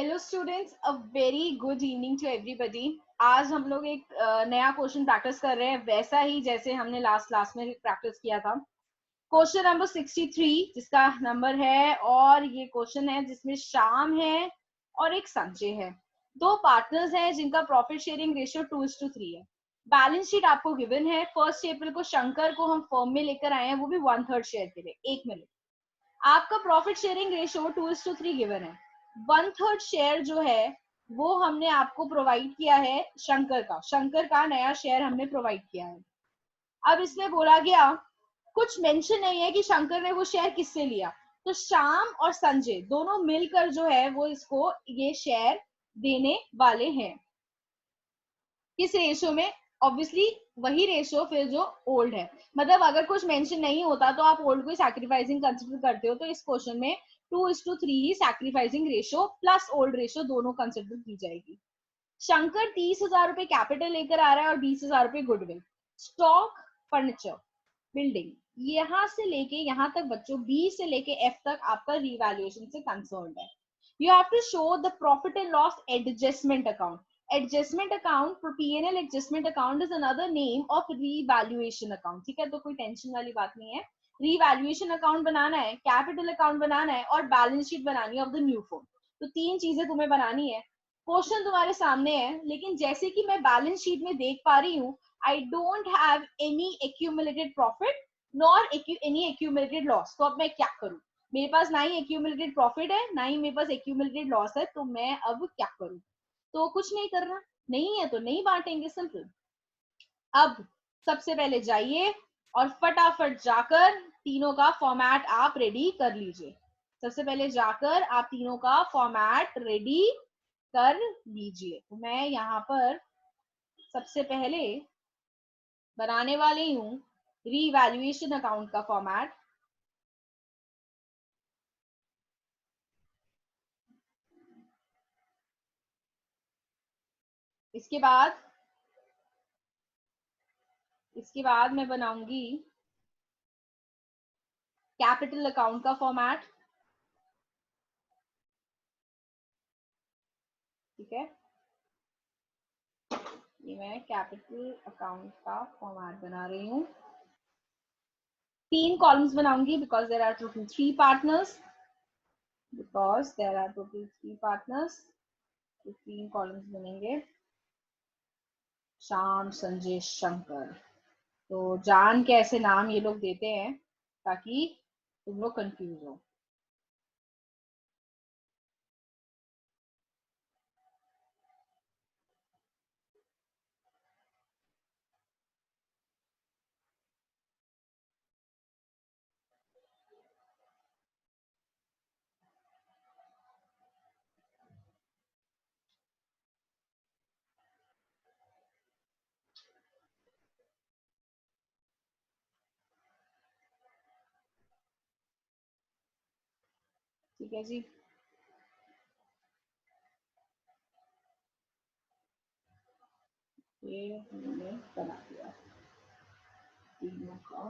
Hello students, a very good evening to everybody. आज हम लोग एक नया क्वेश्चन प्रैक्टिस कर रहे हैं, वैसा ही जैसे हमने लास्ट क्लास में प्रैक्टिस किया था। क्वेश्चन नंबर 63 जिसका नंबर है, और ये क्वेश्चन है जिसमें श्याम है और एक संजय है। दो पार्टनर्स हैं जिनका प्रॉफिट शेयरिंग रेशियो 2:3 है। बैलेंस शीट आपको गिवन है। 1 अप्रैल को शंकर को हम फर्म में लेकर आए हैं, वो भी 1/3 शेयर के लिए। 1 मिनट, आपका प्रॉफिट शेयरिंग रेशियो 2:3 गिवन है। 1/3 शेयर जो है वो हमने आपको प्रोवाइड किया है शंकर का नया शेयर हमने प्रोवाइड किया है। अब इसमें बोला गया, कुछ मेंशन नहीं है कि शंकर ने वो शेयर किससे लिया। तो श्याम और संजय दोनों मिलकर जो है वो इसको ये शेयर देने वाले हैं। किस रेशियो में? ऑब्वियसली वही रेशियो फिर जो ओल्ड है। मतलब अगर कुछ मेंशन नहीं होता तो आप ओल्ड को सैक्रिफाइसिंग कंसिडर करते हो, तो इस क्वेश्चन में 2:3 ही sacrificing ratio plus old ratio दोनों कंसिडर की जाएगी। शंकर 30,000 रुपए कैपिटल लेकर आ रहा है और 20,000 रुपए गुडविल। स्टॉक, फर्नीचर, बिल्डिंग, यहाँ से लेके यहाँ तक बच्चों, बी से लेके एफ तक आपका रिवैल्यूएशन से कंसर्न है। You have to show the profit and loss adjustment account. Adjustment account, for P&L adjustment account is another name of revaluation account. ठीक है, तो कोई टेंशन वाली बात नहीं है। revaluation account बनाना है, capital account बनाना है और balance sheet बनानी है of the new firm। तो तीन चीजें तुम्हें बनानी है। क्वेश्चन तुम्हारे सामने है, लेकिन जैसे कि मैं बैलेंस शीट में देख पा रही हूँ, I don't have any accumulated profit nor any accumulated loss. तो अब मैं क्या करूं? मेरे पास ना ही एक्यूमुलेटेड प्रॉफिट है, ना ही मेरे पास एक्यूमुलेटेड लॉस है, तो मैं अब क्या करूं? तो कुछ नहीं करना, नहीं है तो नहीं बांटेंगे, सिंपल। अब सबसे पहले जाइए और फटाफट जाकर तीनों का फॉर्मेट आप रेडी कर लीजिए। सबसे पहले जाकर आप तीनों का फॉर्मेट रेडी कर लीजिए। तो मैं यहाँ पर सबसे पहले बनाने वाली हूँ रीवैल्यूएशन अकाउंट का फॉर्मेट। इसके बाद मैं बनाऊंगी कैपिटल अकाउंट का फॉर्मेट। ठीक है, ये मैं कैपिटल अकाउंट का फॉर्मेट बना रही हूँ। 3 कॉलम्स बनाऊंगी because there are total 3 partners. तो 3 कॉलम्स बनेंगे। श्याम, संजय, शंकर। तो जान के ऐसे नाम ये लोग देते हैं ताकि तुम लोग कंफ्यूज हो। ठीक है जी, ये हमने बना दिया तीनों का।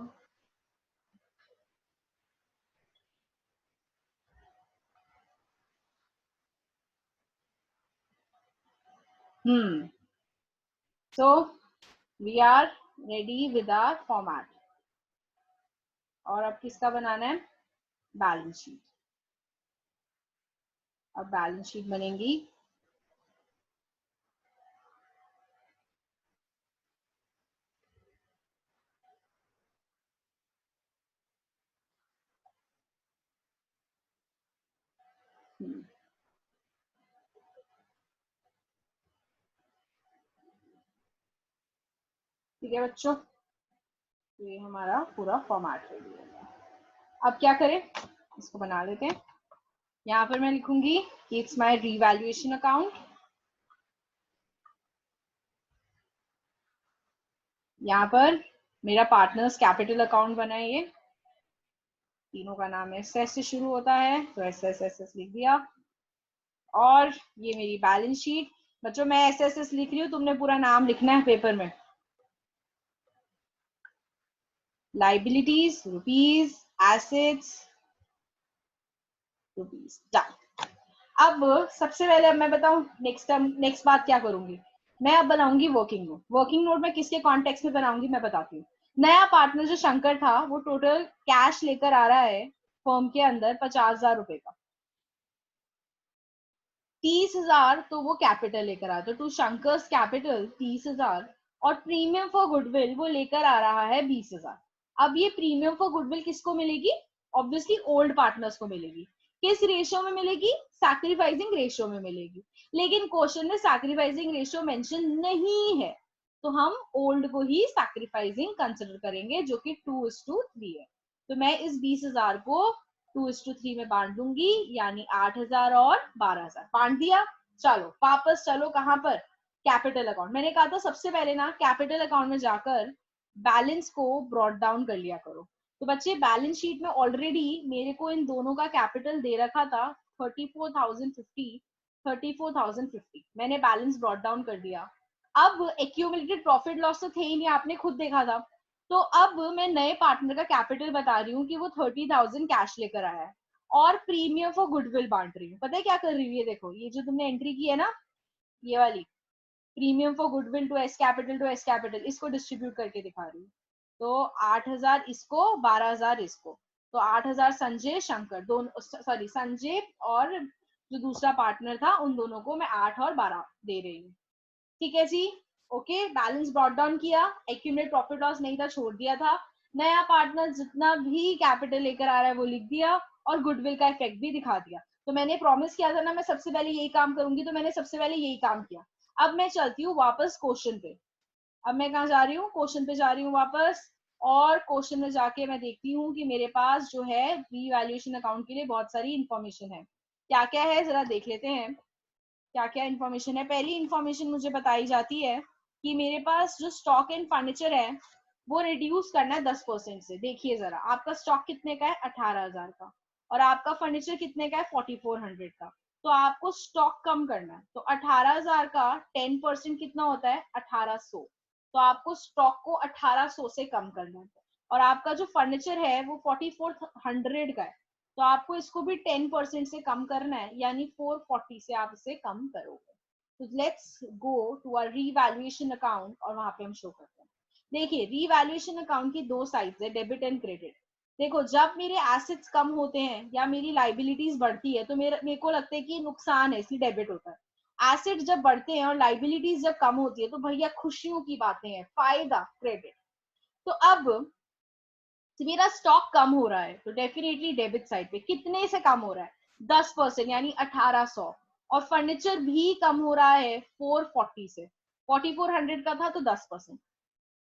So we are ready with our format. और अब किसका बनाना है? Balance sheet. अब बैलेंस शीट बनेगी। ठीक है बच्चों, तो ये हमारा पूरा फॉर्मेट रेडी हो गया। अब क्या करें, इसको बना लेते हैं। यहाँ पर मैं लिखूंगी कि इट्स माय रीवैल्यूएशन अकाउंट। यहाँ पर मेरा पार्टनर्स कैपिटल अकाउंट बना है। ये तीनों का नाम एस एस से शुरू होता है, तो एस एस एस एस लिख दिया। और ये मेरी बैलेंस शीट। बच्चों मैं एस एस एस लिख रही हूँ, तुमने पूरा नाम लिखना है पेपर में। Liabilities rupees, assets rupees, done. अब सबसे पहले अब मैं बताऊं नेक्स्ट बात क्या करूंगी। मैं अब बनाऊंगी वर्किंग नोट। वर्किंग नोट में किसके कॉन्टेक्स्ट में बनाऊंगी मैं बताती हूँ। नया पार्टनर जो शंकर था वो टोटल कैश लेकर आ रहा है फर्म के अंदर 50,000 रुपए का। 30,000 तो वो कैपिटल लेकर आ, तो टू शंकर्स कैपिटल 30,000, और प्रीमियम फॉर गुडविल वो लेकर आ रहा है 20,000। अब ये प्रीमियम फॉर गुडविल किसको मिलेगी? ऑब्वियसली ओल्ड पार्टनर्स को मिलेगी। किस रेशियो में मिलेगी? सैक्रिफाइसिंग रेशियो में मिलेगी। लेकिन क्वेश्चन में सैक्रिफाइसिंग रेशियो मेंशन नहीं है, तो हम ओल्ड को ही सैक्रिफाइसिंग कंसिडर करेंगे, जो कि 2:3 है। तो मैं इस 20,000 को 2:3 में बांट दूंगी, यानी 8,000 और 12,000 बांट दिया। चलो वापस चलो कहां पर? Capital account. मैंने कहा था सबसे पहले ना कैपिटल अकाउंट में जाकर बैलेंस को ब्रॉट डाउन कर लिया करो। तो बच्चे बैलेंस शीट में ऑलरेडी मेरे को इन दोनों का कैपिटल दे रखा था 34,050। मैंने बैलेंस ब्रॉट डाउन कर दिया। अब एक्यूमुलेटेड प्रॉफिट लॉस तो थे ही नहीं, आपने खुद देखा था। तो अब मैं नए पार्टनर का कैपिटल बता रही हूँ कि वो 30,000 कैश लेकर आया है, और प्रीमियम फॉर गुडविल बांट रही हूँ। पता है क्या कर रही हूँ? ये देखो, ये जो तुमने एंट्री की है ना, ये वाली premium for goodwill to S capital, इसको डिस्ट्रीब्यूट करके दिखा रही हूँ। तो 8,000 इसको, 12,000 इसको। तो 8,000 संजय शंकर दोनों, सॉरी संजय और जो दूसरा पार्टनर था उन दोनों को मैं 8 और 12 दे रही हूँ। ठीक है जी। ओके, बैलेंस ब्रॉट डाउन किया, एक्यूमुलेट प्रॉफिट लॉस नहीं था, छोड़ दिया था। नया पार्टनर जितना भी कैपिटल लेकर आ रहा है वो लिख दिया, और गुडविल का इफेक्ट भी दिखा दिया। तो मैंने प्रॉमिस किया था ना मैं सबसे पहले यही काम करूंगी, तो मैंने सबसे पहले यही काम किया। अब मैं चलती हूँ वापस क्वेश्चन पे। अब मैं कहाँ जा रही हूँ? क्वेश्चन पे जा रही हूँ वापस। और क्वेश्चन में जाके मैं देखती हूँ कि मेरे पास जो है रीवैल्यूएशन अकाउंट के लिए बहुत सारी इंफॉर्मेशन है। क्या क्या है जरा देख लेते हैं। क्या क्या इंफॉर्मेशन है? पहली इंफॉर्मेशन मुझे बताई जाती है कि मेरे पास जो स्टॉक एंड फर्नीचर है वो रिड्यूस करना है 10% से। देखिए जरा, आपका स्टॉक कितने का है? 18,000 का, और आपका फर्नीचर कितने का है? 4,400 का। तो आपको स्टॉक कम करना है। तो 18,000 का 10% कितना होता है? 1,800। तो आपको स्टॉक को 1,800 से कम करना है। और आपका जो फर्नीचर है वो 4,400 का है, तो आपको इसको भी 10% से कम करना है, यानी 440 से आप इसे कम करोगे। तो let's go to our revaluation account, और वहां पे हम शो करते हैं। देखिए, रीवैल्यूएशन अकाउंट की दो साइड्स है, डेबिट एंड क्रेडिट। देखो, जब मेरे एसेट्स कम होते हैं या मेरी लाइबिलिटीज बढ़ती है तो मेरे को लगता है कि नुकसान है, इसलिए डेबिट होता है। एसेट्स जब बढ़ते हैं और लाइबिलिटीज जब कम होती है तो भैया खुशियों की बातें हैं, फायदा क्रेडिट। तो अब मेरा स्टॉक कम हो रहा है तो डेफिनेटली डेबिट साइड पे कितने से कम हो रहा है? 10%, यानी 1,800। और फर्नीचर भी कम हो रहा है 440 से। 4,400 का था तो 10%।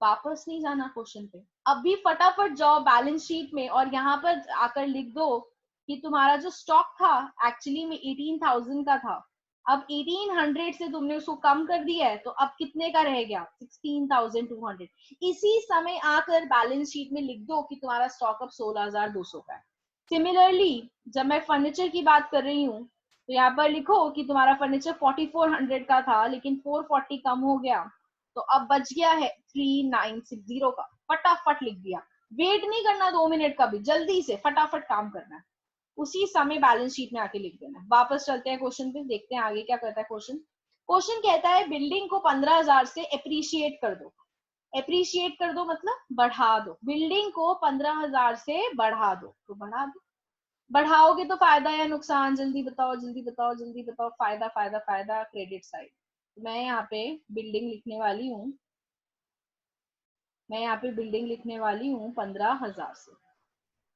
वापस नहीं जाना क्वेश्चन पे, अभी फटाफट जाओ बैलेंस शीट में और यहाँ पर आकर लिख दो कि तुम्हारा जो स्टॉक था एक्चुअली में 18,000 का था। अब 1,800 से तुमने उसको कम कर दिया है, तो अब कितने का रह गया? 16,200। इसी समय आकर बैलेंस शीट में लिख दो कि तुम्हारा स्टॉक अब 16,200 का है। सिमिलरली जब मैं फर्नीचर की बात कर रही हूँ तो यहाँ पर लिखो कि तुम्हारा फर्नीचर 4,400 का था लेकिन 440 कम हो गया, तो अब बच गया है 3,960 का। फटाफट लिख दिया, वेट नहीं करना 2 मिनट का भी, जल्दी से फटाफट काम करना है, उसी समय बैलेंस शीट में आके लिख देना। वापस चलते हैं क्वेश्चन पे, देखते हैं आगे क्या करता है क्वेश्चन। क्वेश्चन कहता है बिल्डिंग को 15,000 से एप्रिशिएट कर दो। एप्रिशिएट कर दो मतलब बढ़ा दो, बिल्डिंग को 15,000 से बढ़ा दो, तो बढ़ा दो। बढ़ाओगे तो फायदा या नुकसान? जल्दी बताओ जल्दी बताओ जल्दी बताओ। फायदा फायदा फायदा, क्रेडिट साइड। मैं यहाँ पे बिल्डिंग लिखने वाली हूँ, मैं यहाँ पे बिल्डिंग लिखने वाली हूँ 15,000 से।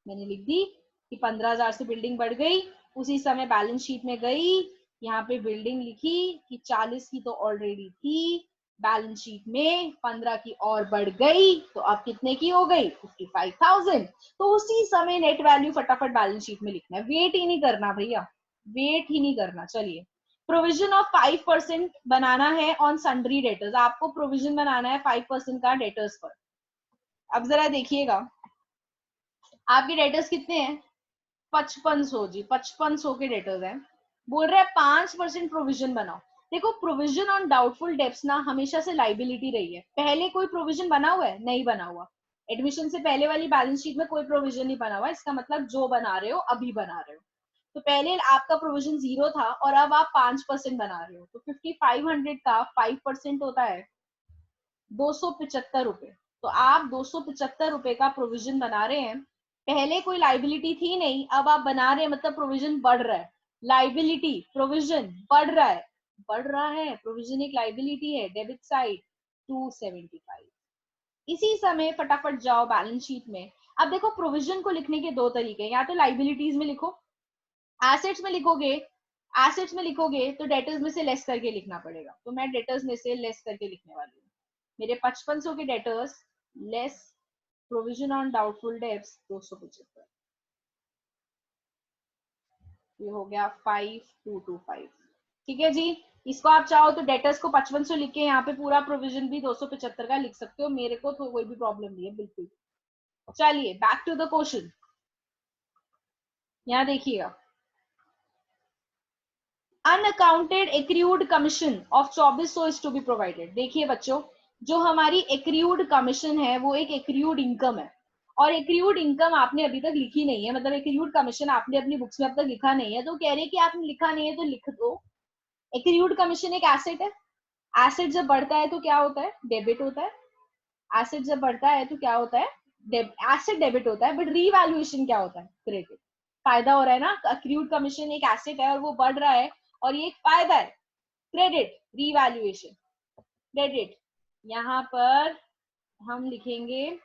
मैंने लिख दी कि 15,000 से बिल्डिंग बढ़ गई। उसी समय बैलेंस शीट में गई, यहाँ पे बिल्डिंग लिखी कि 40 की तो ऑलरेडी थी, बैलेंस शीट में 15 की और बढ़ गई, तो अब कितने की हो गई? 55,000। तो उसी समय नेट वैल्यू फटाफट बैलेंस शीट में लिखना है, वेट ही नहीं करना भैया, वेट ही नहीं करना। चलिए, प्रोविजन ऑफ 5% बनाना है ऑन सन्ड्री डेटर्स। आपको प्रोविजन बनाना है 5% का डेटर्स पर। अब जरा देखिएगा, आपके डेटर्स कितने हैं? 5500 जी, 5500 के डेटर्स हैं। बोल रहे हैं 5% प्रोविजन बनाओ। देखो, प्रोविजन ऑन डाउटफुल डेब्ट्स ना हमेशा से लाइबिलिटी रही है। पहले कोई प्रोविजन बना हुआ है? नहीं बना हुआ। एडमिशन से पहले वाली बैलेंस शीट में कोई प्रोविजन नहीं बना हुआ, इसका मतलब जो बना रहे हो अभी बना रहे हो। तो पहले आपका प्रोविजन 0 था और अब आप 5% बना रहे हो, तो 5500 का 5% होता है 275 रुपए। तो आप 275 रुपए का प्रोविजन बना रहे हैं। पहले कोई लाइबिलिटी थी नहीं, अब आप बना रहे हैं, मतलब प्रोविजन बढ़ रहा है। लाइबिलिटी प्रोविजन बढ़ रहा है, बढ़ रहा है। प्रोविजन एक लाइबिलिटी है, डेबिट साइड 275। इसी समय फटाफट जाओ बैलेंस शीट में। अब देखो प्रोविजन को लिखने के दो तरीके हैं, या तो लाइबिलिटीज में लिखो, एसेट्स में लिखोगे। एसेट्स में लिखोगे तो डेटर्स में से लेस करके लिखना पड़ेगा, तो मैं डेटर्स में से लेस करके लिखने वाली हूँ। मेरे 5500 के debtors less provision on doubtful debts 275, ये हो गया 5225। ठीक है जी। इसको आप चाहो तो डेटर्स को 5500 लिख के यहाँ पे पूरा प्रोविजन भी 275 का लिख सकते हो, मेरे को तो कोई भी प्रॉब्लम नहीं है बिल्कुल। चलिए बैक टू द क्वेश्चन, यहाँ देखिएगा। Unaccounted accrued commission of 2400 is to be provided. देखिए बच्चों, जो हमारी एक्रूड कमीशन है वो एक एक्रूड इनकम है, और एक्रूड इनकम आपने अभी तक लिखी नहीं है, मतलब एक्रूड कमीशन आपने अपनी बुक्स में अब तक लिखा नहीं है, तो कह रहे हैं कि आपने लिखा नहीं है तो लिख दो। एक्रूड कमीशन एक एसेट है। एसेट जब बढ़ता है तो क्या होता है, डेबिट होता है। एसेट जब बढ़ता है तो क्या होता है, एसेट डेबिट होता है, बट रीवैल्यूएशन क्या होता है, क्रेडिट। फायदा हो रहा है ना, एक्रूड कमीशन एक एसेट है और वो बढ़ रहा है, और ये एक फायदा है, क्रेडिट रीवैल्यूएशन, क्रेडिट। यहाँ पर हम लिखेंगे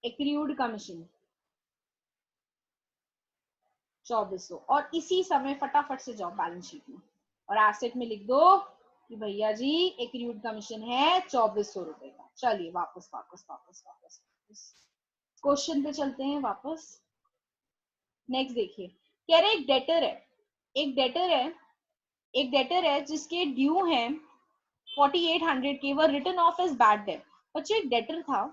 एक्रूड कमीशन 2400, और इसी समय फटाफट से जाओ बैलेंस शीट में और एसेट में लिख दो कि भैया जी एक्रूड कमीशन है 2400 रुपए का। चलिए वापस वापस वापस वापस क्वेश्चन पे चलते हैं वापस। नेक्स्ट देखिए, कह रहे एक डेटर है, एक डेटर है, एक डेटर है जिसके ड्यू है 4800 के, वो written off as bad debt. बच्चों एक डेटर था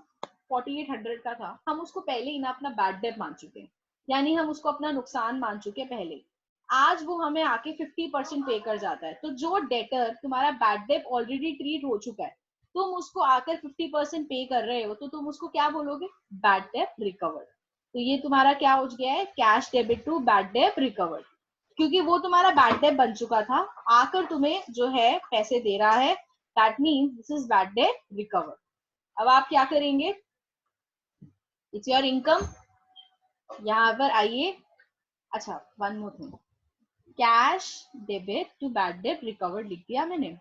4800 का था, हम उसको पहले ही ना अपना बैड डेट मान चुके हैं, यानी हम उसको अपना नुकसान मान चुके हैं पहले। आज वो हमें आके 50% पे कर जाता है, तो जो डेटर तुम्हारा बैड डेट ऑलरेडी ट्रीट हो चुका है, तुम उसको आकर 50% पे कर रहे हो, तो तुम उसको क्या बोलोगे, बैड डेट रिकवर्ड। तो ये तुम्हारा क्या हो गया है, cash debit to bad debt recovered, क्योंकि वो तुम्हारा बैड डेट बन चुका था, आकर तुम्हें जो है पैसे दे रहा है, that means this is bad debt recovered. अब आप क्या करेंगे, इट्स योर इनकम, यहाँ पर आइए। अच्छा one more thing, cash debit to bad debt recovered लिख दिया मैंने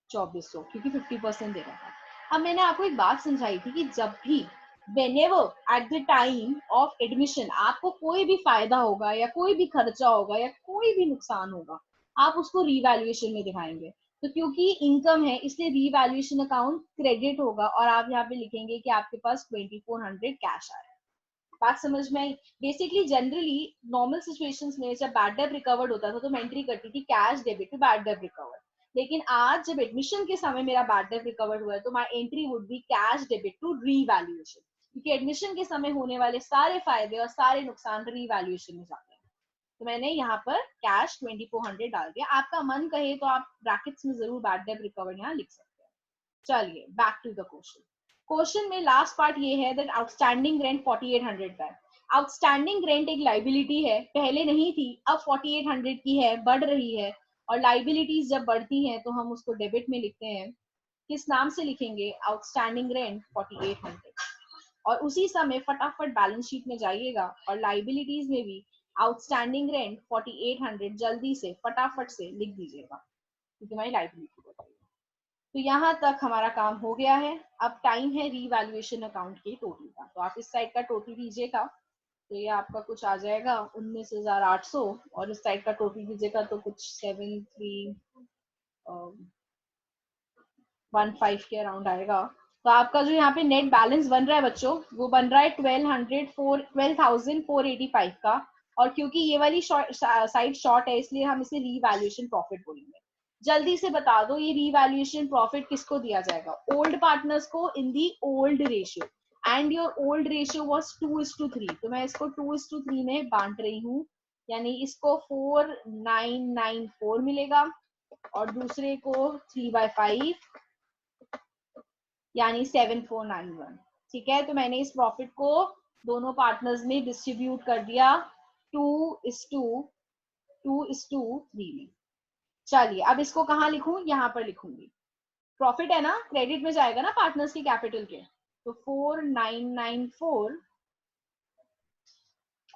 2400, क्योंकि 50% दे रहा था। अब मैंने आपको एक बात समझाई थी कि जब भी whenever at the time of admission आपको कोई भी फायदा होगा या कोई भी खर्चा होगा या कोई भी नुकसान होगा, आप उसको रीवैल्यूएशन में दिखाएंगे। तो क्योंकि इनकम है इसलिए रीवैल्यूएशन अकाउंट क्रेडिट होगा, और आप यहाँ पे लिखेंगे कि आपके पास 2400 कैश आया। बात समझ में आई। बेसिकली जनरली नॉर्मल सिचुएशंस में जब बैड डेट रिकवर्ड होता था तो मैं एंट्री करती थी cash debit to bad debt recovered, लेकिन आज जब एडमिशन के समय मेरा बैड डेट रिकवर्ड हुआ है तो my entry would be cash debit to revaluation, क्योंकि एडमिशन के समय होने वाले सारे फायदे और सारे नुकसान रीवैल्यूएशन में जाते हैं। तो मैंने यहाँ पर कैश 2400 डाल दिया। आपका मन कहे तो आप ब्रैकेट्स में जरूर बैड डेट रिकवर्ड यहाँ लिख सकते हैं। चलिए back to the question. Question में लास्ट पार्ट ये है दैट आउटस्टैंडिंग रेंट 4800 का है। आउटस्टैंडिंग रेंट एक लाइबिलिटी है, पहले नहीं थी, अब 4800 की है, बढ़ रही है, और लाइबिलिटीज जब बढ़ती हैं तो हम उसको डेबिट में लिखते हैं। किस नाम से लिखेंगे, आउटस्टैंडिंग रेंट 4800, और उसी समय फटाफट बैलेंस शीट में जाइएगा और लाइबिलिटीज में भी आउटस्टैंडिंग रेंट 4800 जल्दी से फटाफट से लिख दीजिएगा, क्योंकि हमारी लाइबिलिटी बढ़ रही है। तो यहाँ तक हमारा काम हो गया है। अब टाइम है रीवैल्यूएशन अकाउंट के टोटल का, तो आप इस साइड का टोटल कीजिएगा, तो ये आपका कुछ आ जाएगा 19,800, और इस साइड का टोटल कीजिएगा तो कुछ 7315 के अराउंड आएगा। तो आपका जो यहाँ पे नेट बैलेंस बन रहा है बच्चों, वो बन रहा है 12,485 का, और क्योंकि ये वाली साइड शॉर्ट है इसलिए हम इसे रीवैल्यूएशन प्रॉफिट बोलेंगे। जल्दी से बता दो ये रीवैल्यूएशन प्रॉफिट किसको दिया जाएगा, ओल्ड पार्टनर्स को in the old ratio, and your old ratio was 2:3, तो मैं इसको 2:3 में बांट रही हूँ, यानी इसको 4994 मिलेगा और दूसरे को 3/5 यानी 7491। ठीक है, तो मैंने इस प्रॉफिट को दोनों पार्टनर्स में डिस्ट्रीब्यूट कर दिया 2:3 में। चलिए अब इसको कहाँ लिखूं, यहाँ पर लिखूंगी। प्रॉफिट है ना, क्रेडिट में जाएगा ना पार्टनर्स की कैपिटल के, तो 4994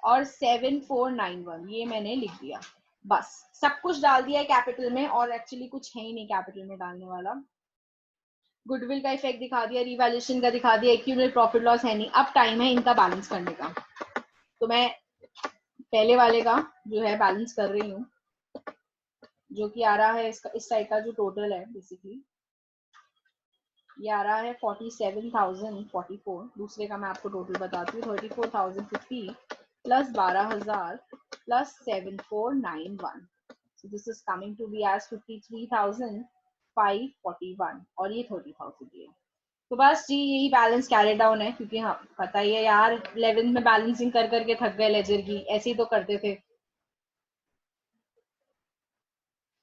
और 7491 ये मैंने लिख दिया। बस सब कुछ डाल दिया है कैपिटल में, और एक्चुअली कुछ है ही नहीं कैपिटल में डालने वाला। गुडविल का इफेक्ट दिखा दिया, रिवैल्यूएशन का दिखा दिया, एक्यूमुलेटेड प्रॉफिट लॉस है नहीं। अब टाइम है इनका बैलेंस करने का। तो मैं पहले वाले का जो है बैलेंस कर रही हूँ, जो कि आ रहा है इसका, इस टाइप का जो टोटल है बेसिकली ये आ रहा है 47,044। दूसरे का मैं आपको टोटल बताती हूँ, 34,050 plus 12,000 plus 7491। So this is coming to be as 53,541 और ये 30,000 है। तो बस जी यही बैलेंस कैरी डाउन है, क्योंकि हाँ पता ही है यार 11th में बैलेंसिंग कर करके थक गए लेजर की, ऐसे ही तो करते थे।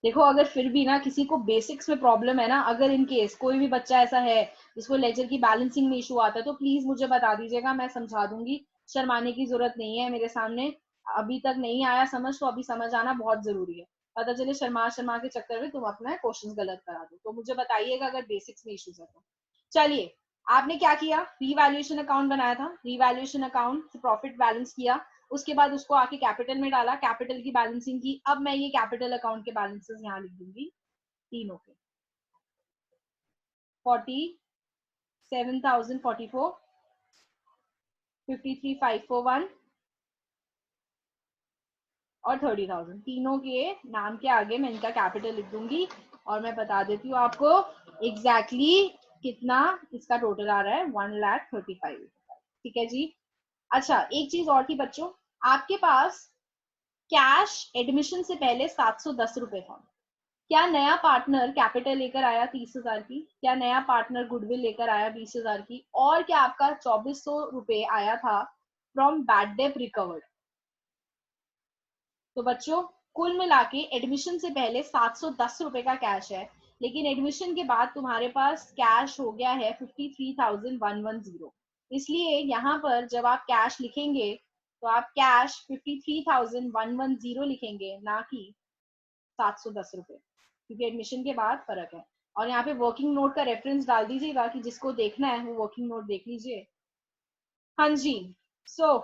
देखो अगर फिर भी ना किसी को बेसिक्स में प्रॉब्लम है ना, अगर इन केस कोई भी बच्चा ऐसा है जिसको लेजर की बैलेंसिंग में इशू आता है, तो प्लीज मुझे बता दीजिएगा, मैं समझा दूंगी। शर्माने की जरूरत नहीं है, मेरे सामने अभी तक नहीं आया समझ, तो अभी समझ आना बहुत जरूरी है। पता चले शर्मा शर्मा के चक्कर में तुम अपना क्वेश्चन गलत करा दो, तो मुझे बताइएगा अगर बेसिक्स में इशूज है तो। चलिए आपने क्या किया, रीवैल्यूएशन अकाउंट बनाया था, रीवैल्यूएशन अकाउंट से प्रॉफिट बैलेंस किया, उसके बाद उसको आके कैपिटल में डाला, कैपिटल की बैलेंसिंग की। अब मैं ये कैपिटल अकाउंट के बैलेंसेस यहाँ लिख दूंगी तीनों के, 47,044, 53,541 और 30,000, तीनों के नाम के आगे मैं इनका कैपिटल लिख दूंगी। और मैं बता देती हूँ आपको एग्जैक्टली कितना इसका टोटल आ रहा है, 1,35,000। ठीक है जी। अच्छा एक चीज और थी बच्चों, आपके पास कैश एडमिशन से पहले 710 रुपए था। क्या नया पार्टनर कैपिटल लेकर आया 30,000 की, क्या नया पार्टनर गुडविल लेकर आया 20,000 की, और क्या आपका 2400 रुपए आया था फ्रॉम बैड डेट रिकवर्ड। तो बच्चों कुल मिला के एडमिशन से पहले 710 रुपए का कैश है, लेकिन एडमिशन के बाद तुम्हारे पास कैश हो गया है 53,110। इसलिए यहाँ पर जब आप कैश लिखेंगे तो आप कैश 53,110 लिखेंगे, ना कि 710 रुपए, क्योंकि एडमिशन के बाद फर्क है। और यहाँ पे वर्किंग नोट का रेफरेंस डाल दीजिएगा कि जिसको देखना है वो वर्किंग नोट देख लीजिए। हाँ जी। सो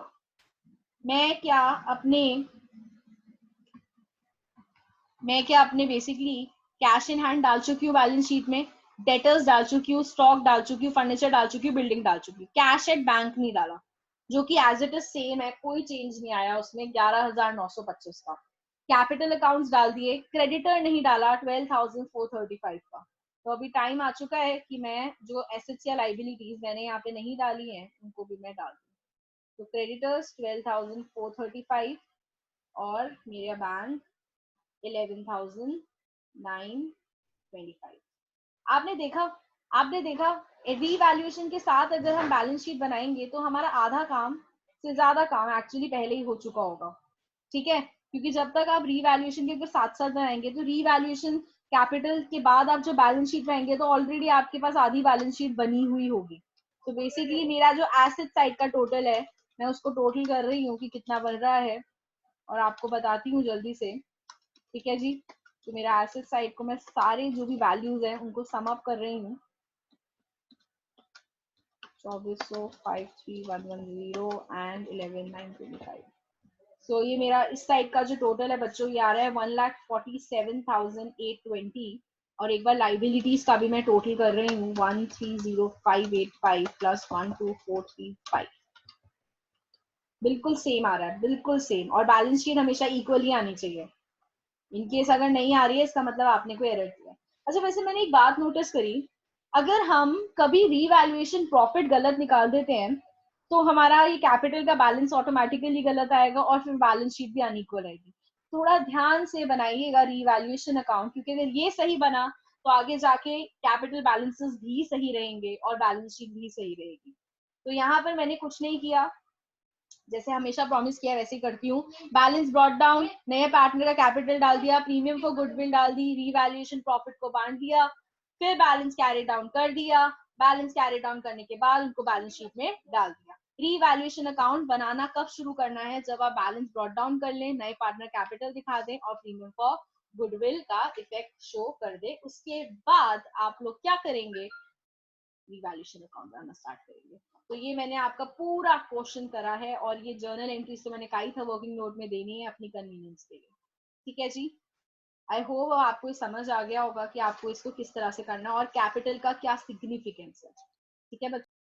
अपने मैं क्या अपने बेसिकली कैश इन हैंड डाल चुकी हूँ बैलेंस शीट में, डेटर्स डाल चुकी हूँ, स्टॉक डाल चुकी हूँ, फर्नीचर डाल चुकी हूँ, बिल्डिंग डाल चुकी हूँ, कैश एट बैंक नहीं डाला, जो कि एज इट इज सेम है, कोई चेंज नहीं आया उसमें, 11,925 का। कैपिटल अकाउंट्स डाल दिए, क्रेडिटर नहीं डाला 12,435 का। तो अभी टाइम आ चुका है कि मैं जो एसेट्स या लाइबिलिटीज मैंने यहाँ पे नहीं डाली हैं उनको भी मैं डाल दूँ। तो क्रेडिटर्स 12,435 और मेरा बैंक 11,925। आपने देखा रीवैल्यूएशन के साथ अगर हम बैलेंस शीट बनाएंगे तो हमारा आधा काम से ज्यादा काम एक्चुअली पहले ही हो चुका होगा। ठीक है, क्योंकि जब तक आप रीवैल्यूएशन के अगर साथ साथ बनाएंगे तो रीवैल्यूएशन कैपिटल के बाद आप जो बैलेंस शीट बनाएंगे तो ऑलरेडी आपके पास आधी बैलेंस शीट बनी हुई होगी। तो बेसिकली मेरा जो एसेट साइड का टोटल है मैं उसको टोटल कर रही हूँ कि कितना बन रहा है, और आपको बताती हूँ जल्दी से। ठीक है जी। तो मेरा एसेट साइड को मैं सारे जो भी वैल्यूज है उनको सम अप कर रही हूँ, 2400, 53,110 एंड 11,925। सो ये मेरा इस साइड का जो टोटल है बच्चों ये आ रहा है 1,47,820। और एक बार लाइबिलिटीज का भी मैं टोटल कर रही हूँ, 1,30,585 प्लस 1,2435। बिल्कुल सेम आ रहा है, बिल्कुल सेम। और बैलेंस शीट हमेशा इक्वली आनी चाहिए। इनकेस अगर नहीं आ रही है इसका मतलब आपने कोई एरर किया। अच्छा वैसे मैंने एक बात नोटिस करी, अगर हम कभी रीवैल्यूएशन प्रॉफिट गलत निकाल देते हैं तो हमारा ये कैपिटल का बैलेंस ऑटोमेटिकली गलत आएगा और फिर बैलेंस शीट भी अनइक्वल आएगी। थोड़ा ध्यान से बनाइएगा रीवैल्यूएशन अकाउंट, क्योंकि अगर ये सही बना तो आगे जाके कैपिटल बैलेंसेस भी सही रहेंगे और बैलेंस शीट भी सही रहेगी। तो यहाँ पर मैंने कुछ नहीं किया, जैसे हमेशा प्रॉमिस किया वैसे ही करती हूँ। बैलेंस ब्रॉट डाउन, नए पार्टनर का कैपिटल डाल दिया, प्रीमियम को गुडविल डाल दी, रीवैल्यूएशन प्रॉफिट को बांट दिया, फिर बैलेंस कैरी डाउन कर दिया, बैलेंस कैरी डाउन करने के बाद उनको बैलेंस शीट में डाल दिया। रीवैल्यूएशन अकाउंट बनाना कब शुरू करना है? जब आप बैलेंस ब्रॉट डाउन कर लें, नए पार्टनर कैपिटल दिखा दें और प्रीमियम फॉर गुडविल का इफेक्ट शो कर दे। उसके बाद आप लोग क्या करेंगे? रिवैल्यूएशन अकाउंट बनाना स्टार्ट करेंगे। तो ये मैंने आपका पूरा क्वेश्चन करा है और ये जर्नल एंट्रीज तो मैंने कही था वर्किंग नोट में देनी है अपनी कन्वीनियंस के लिए। ठीक है जी, आई होप आपको समझ आ गया होगा कि आपको इसको किस तरह से करना है और कैपिटल का क्या सिग्निफिकेंस है। ठीक है बच्चों।